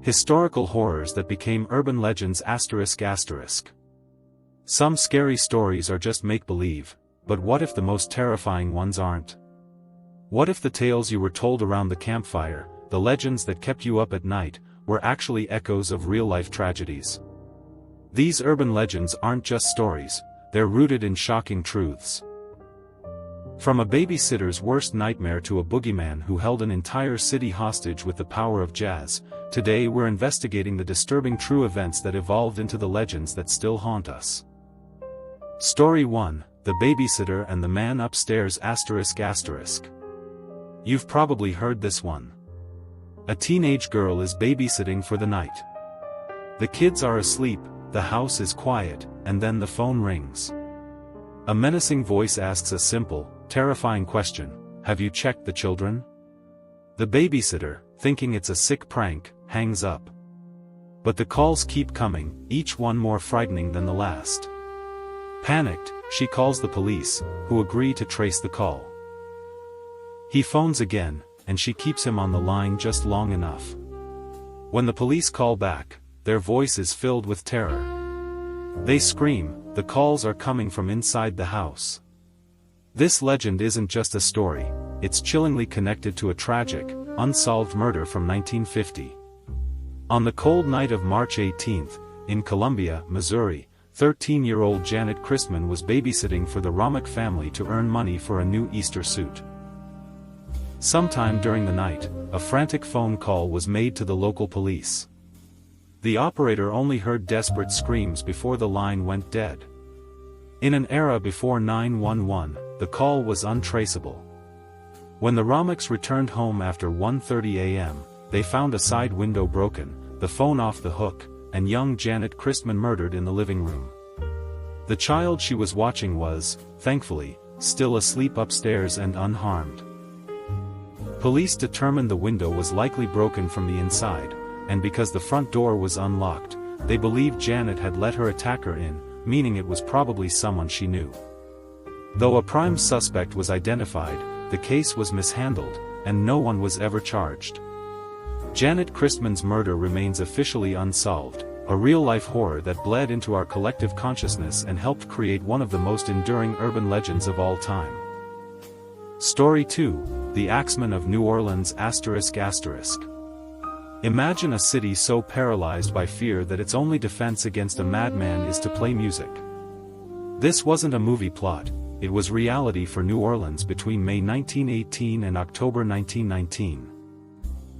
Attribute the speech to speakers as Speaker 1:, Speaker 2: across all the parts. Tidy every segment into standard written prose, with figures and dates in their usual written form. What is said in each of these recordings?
Speaker 1: Historical horrors that became urban legends ***. Some scary stories are just make-believe, but what if the most terrifying ones aren't? What if the tales you were told around the campfire, the legends that kept you up at night, were actually echoes of real-life tragedies? These urban legends aren't just stories, they're rooted in shocking truths. From a babysitter's worst nightmare to a boogeyman who held an entire city hostage with the power of jazz, today we're investigating the disturbing true events that evolved into the legends that still haunt us. Story 1, The Babysitter and the Man Upstairs ***. You've probably heard this one. A teenage girl is babysitting for the night. The kids are asleep, the house is quiet, and then the phone rings. A menacing voice asks a simple, terrifying question: "Have you checked the children?" The babysitter, thinking it's a sick prank, hangs up. But the calls keep coming, each one more frightening than the last. Panicked, she calls the police, who agree to trace the call. He phones again, and she keeps him on the line just long enough. When the police call back, their voice is filled with terror. They scream, the calls are coming from inside the house. This legend isn't just a story, it's chillingly connected to a tragic, unsolved murder from 1950. On the cold night of March 18, in Columbia, Missouri, 13-year-old Janet Christman was babysitting for the Romick family to earn money for a new Easter suit. Sometime during the night, a frantic phone call was made to the local police. The operator only heard desperate screams before the line went dead. In an era before 911, the call was untraceable. When the Romicks returned home after 1:30 a.m., they found a side window broken, the phone off the hook, and young Janet Christman murdered in the living room. The child she was watching was, thankfully, still asleep upstairs and unharmed. Police determined the window was likely broken from the inside, and because the front door was unlocked, they believed Janet had let her attacker in, meaning it was probably someone she knew. Though a prime suspect was identified, the case was mishandled, and no one was ever charged. Janet Christman's murder remains officially unsolved, a real-life horror that bled into our collective consciousness and helped create one of the most enduring urban legends of all time. Story 2, The Axeman of New Orleans ***. Imagine a city so paralyzed by fear that its only defense against a madman is to play music. This wasn't a movie plot, it was reality for New Orleans between May 1918 and October 1919.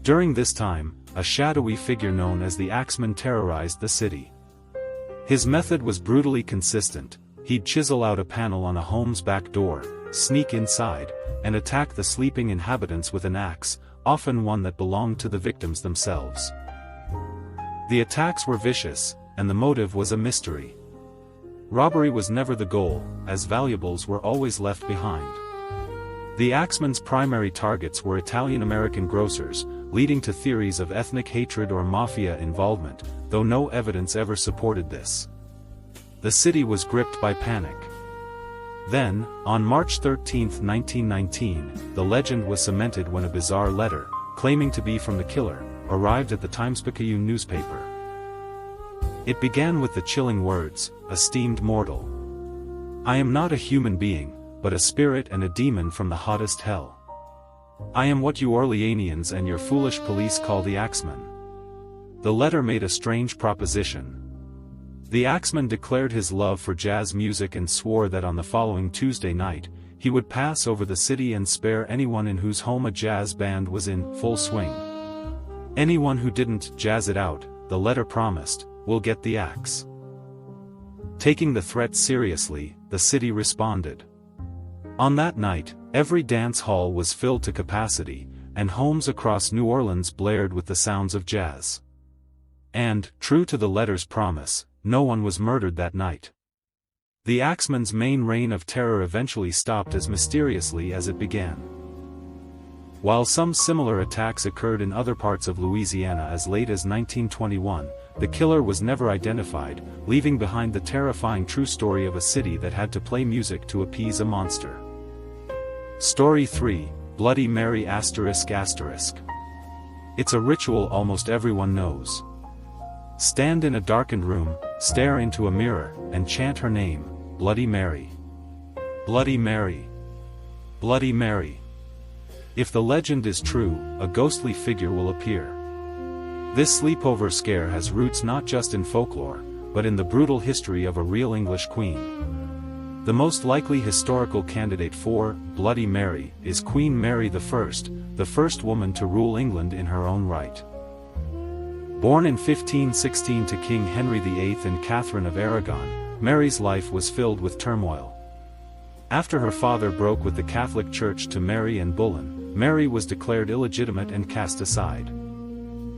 Speaker 1: During this time, a shadowy figure known as the Axeman terrorized the city. His method was brutally consistent: he'd chisel out a panel on a home's back door, sneak inside, and attack the sleeping inhabitants with an axe, often one that belonged to the victims themselves. The attacks were vicious, and the motive was a mystery. Robbery was never the goal, as valuables were always left behind. The Axeman's primary targets were Italian-American grocers, leading to theories of ethnic hatred or mafia involvement, though no evidence ever supported this. The city was gripped by panic. Then, on March 13, 1919, the legend was cemented when a bizarre letter, claiming to be from the killer, arrived at the Times-Picayune newspaper. It began with the chilling words, "Esteemed mortal. I am not a human being, but a spirit and a demon from the hottest hell. I am what you Orleanians and your foolish police call the Axeman." The letter made a strange proposition. The Axeman declared his love for jazz music and swore that on the following Tuesday night, he would pass over the city and spare anyone in whose home a jazz band was in full swing. Anyone who didn't jazz it out, the letter promised, will get the axe. Taking the threat seriously, the city responded. On that night, every dance hall was filled to capacity, and homes across New Orleans blared with the sounds of jazz. And, true to the letter's promise, no one was murdered that night. The Axeman's main reign of terror eventually stopped as mysteriously as it began. While some similar attacks occurred in other parts of Louisiana as late as 1921, the killer was never identified, leaving behind the terrifying true story of a city that had to play music to appease a monster. Story 3, Bloody Mary ***. It's a ritual almost everyone knows. Stand in a darkened room, stare into a mirror, and chant her name, Bloody Mary. Bloody Mary. Bloody Mary. If the legend is true, a ghostly figure will appear. This sleepover scare has roots not just in folklore, but in the brutal history of a real English queen. The most likely historical candidate for Bloody Mary is Queen Mary I, the first woman to rule England in her own right. Born in 1516 to King Henry VIII and Catherine of Aragon, Mary's life was filled with turmoil. After her father broke with the Catholic Church to marry Anne Boleyn, Mary was declared illegitimate and cast aside.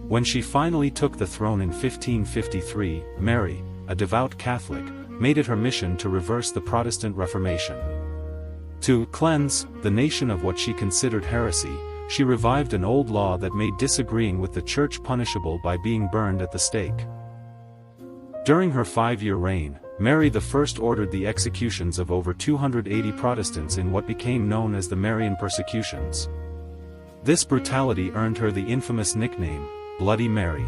Speaker 1: When she finally took the throne in 1553, Mary, a devout Catholic, made it her mission to reverse the Protestant Reformation. To cleanse the nation of what she considered heresy, she revived an old law that made disagreeing with the Church punishable by being burned at the stake. During her 5-year reign, Mary I ordered the executions of over 280 Protestants in what became known as the Marian persecutions. This brutality earned her the infamous nickname, Bloody Mary.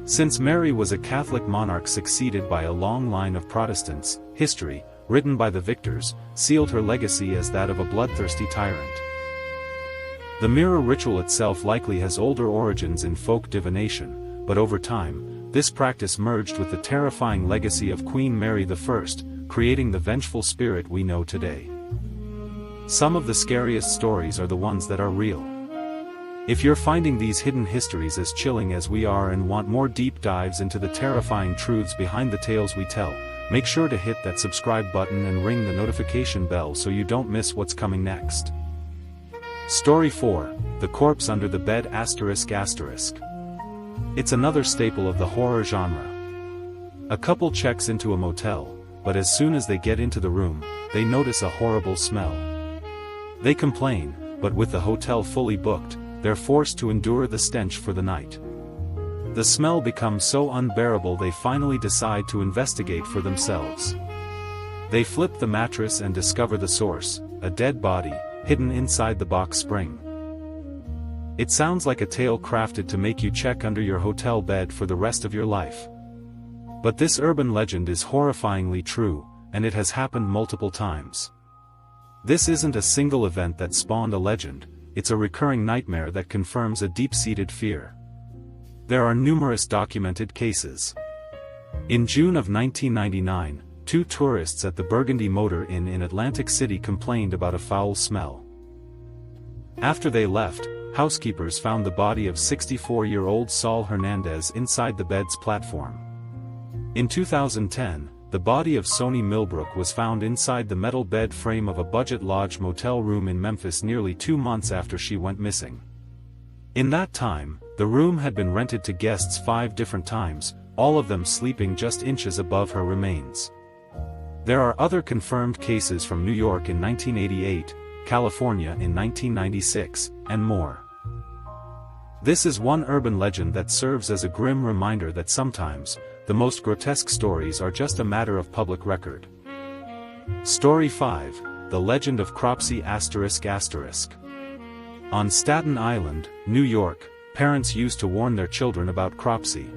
Speaker 1: Since Mary was a Catholic monarch succeeded by a long line of Protestants, history, written by the victors, sealed her legacy as that of a bloodthirsty tyrant. The mirror ritual itself likely has older origins in folk divination, but over time, this practice merged with the terrifying legacy of Queen Mary I, creating the vengeful spirit we know today. Some of the scariest stories are the ones that are real. If you're finding these hidden histories as chilling as we are and want more deep dives into the terrifying truths behind the tales we tell, make sure to hit that subscribe button and ring the notification bell so you don't miss what's coming next. Story 4, The Corpse Under the Bed ****. It's another staple of the horror genre. A couple checks into a motel, but as soon as they get into the room, they notice a horrible smell. They complain, but with the hotel fully booked, they're forced to endure the stench for the night. The smell becomes so unbearable they finally decide to investigate for themselves. They flip the mattress and discover the source, a dead body, hidden inside the box spring. It sounds like a tale crafted to make you check under your hotel bed for the rest of your life. But this urban legend is horrifyingly true, and it has happened multiple times. This isn't a single event that spawned a legend, it's a recurring nightmare that confirms a deep-seated fear. There are numerous documented cases. In June of 1999, 2 tourists at the Burgundy Motor Inn in Atlantic City complained about a foul smell. After they left, housekeepers found the body of 64-year-old Saul Hernandez inside the bed's platform. In 2010, the body of Soni Millbrook was found inside the metal bed frame of a budget lodge motel room in Memphis nearly 2 months after she went missing. In that time, the room had been rented to guests 5 different times, all of them sleeping just inches above her remains. There are other confirmed cases from New York in 1988, California in 1996, and more. This is one urban legend that serves as a grim reminder that sometimes, the most grotesque stories are just a matter of public record. Story 5, The Legend of Cropsey ****. On Staten Island, New York, parents used to warn their children about Cropsey.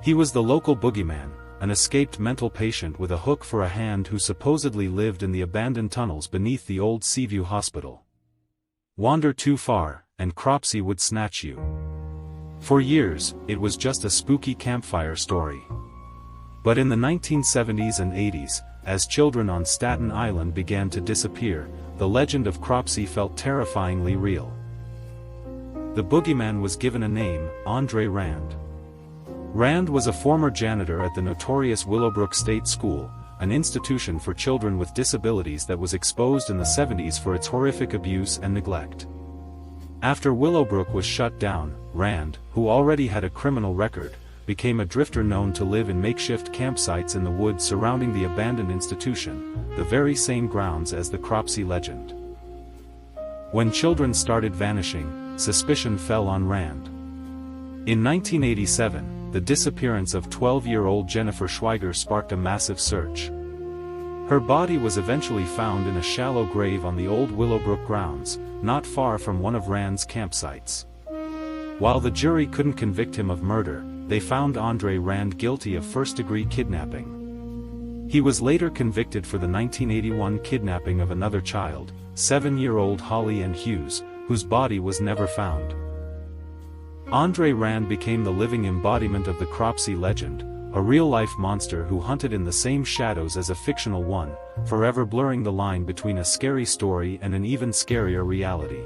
Speaker 1: He was the local boogeyman, an escaped mental patient with a hook for a hand who supposedly lived in the abandoned tunnels beneath the old Seaview Hospital. Wander too far, and Cropsey would snatch you. For years, it was just a spooky campfire story. But in the 1970s and 80s, as children on Staten Island began to disappear, the legend of Cropsey felt terrifyingly real. The boogeyman was given a name, Andre Rand. Rand was a former janitor at the notorious Willowbrook State School, an institution for children with disabilities that was exposed in the 70s for its horrific abuse and neglect. After Willowbrook was shut down, Rand, who already had a criminal record, became a drifter known to live in makeshift campsites in the woods surrounding the abandoned institution, the very same grounds as the Cropsey legend. When children started vanishing, suspicion fell on Rand. In 1987, the disappearance of 12-year-old Jennifer Schweiger sparked a massive search. Her body was eventually found in a shallow grave on the old Willowbrook grounds, not far from one of Rand's campsites. While the jury couldn't convict him of murder, they found Andre Rand guilty of first-degree kidnapping. He was later convicted for the 1981 kidnapping of another child, 7-year-old Holly Ann Hughes, whose body was never found. Andre Rand became the living embodiment of the Cropsey legend, a real-life monster who hunted in the same shadows as a fictional one, forever blurring the line between a scary story and an even scarier reality.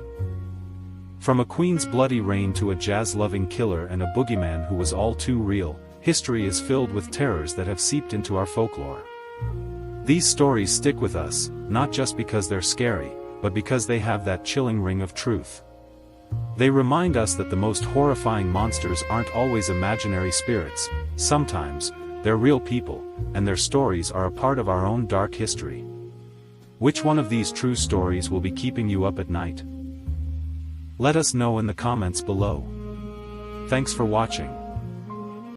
Speaker 1: From a queen's bloody reign to a jazz-loving killer and a boogeyman who was all too real, history is filled with terrors that have seeped into our folklore. These stories stick with us, not just because they're scary, but because they have that chilling ring of truth. They remind us that the most horrifying monsters aren't always imaginary spirits. Sometimes, they're real people, and their stories are a part of our own dark history. Which one of these true stories will be keeping you up at night? Let us know in the comments below. Thanks for watching.